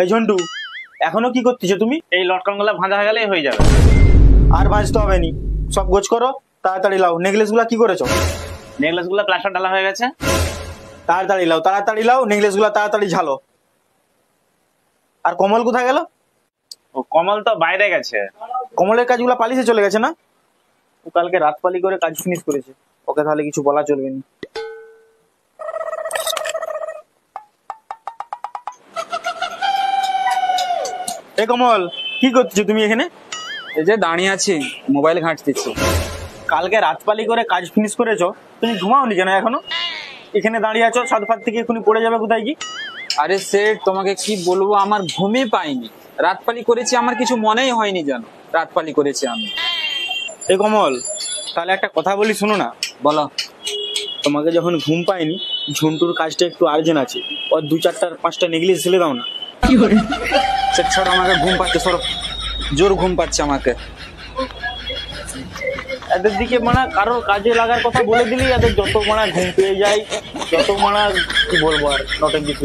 এই ঝন্টু, এখনো কি করতেছো তুমি? এই লটকন গুলা ভাঁজা হয়ে গেলেই হয়ে যাবে। আর ভাঁজতে হবে নি, সব গোছ করো, তাড়াতাড়ি লাও। নেকলেস গুলা কি করেছো? নেকলেস গুলা প্লাস্টার ডালা হয়ে গেছে। তাড়াতাড়ি লাও, তাড়াতাড়ি লাও, নেকলেস গুলা তাড়াতাড়ি ঝালো। আর কমল কোথায় গেল? ও কমল তো বাইরে গেছে। কমলের কাজগুলা পালিশে চলে গেছে না? ও কালকে রাত পালি করে কাজ ফিনিশ করেছে, ওকে তাহলে কিছু বলা চলবে না। এ কমল, কি করছো তুমি এখানে? এই যে দাঁড়িয়ে আছি, মোবাইল ঘাঁটতেছি। কালকে রাতপালি করে কাজ ফিনিশ করেছো, তুমি ঘুমাওনি কেন এখনো? এখানে দাঁড়িয়ে আছো, ছাদ ফাদ থেকে এখনই পড়ে যাবে কোথায় কি? আরে সেট, তোমাকে কি বলবো, আমার ঘুমে পাইনি। রাতপালি করেছি, আমার কিছু মনেই হয়নি জানো রাতপালি করেছি আমি। এ কমল, তাহলে একটা কথা বলি, শোনো না। বলো। তোমাকে যখন ঘুম পাইনি, ঝন্টুর কাজটা একটু আর্জেন্ট আছে, ওর 2-4-5টা নেগলেস ছেলে দাও না। সেট ছাড়ো, আমাকে ঘুম পাচ্ছে, সরো। জোর ঘুম পাচ্ছে আমাকে। এদের দিকে মানে কারোর কাজে লাগার কথা বলে দিলি, এদের যত মানা ঘুম পেয়ে যায়, যত মানা কি বলবো আর নটেন কিছু।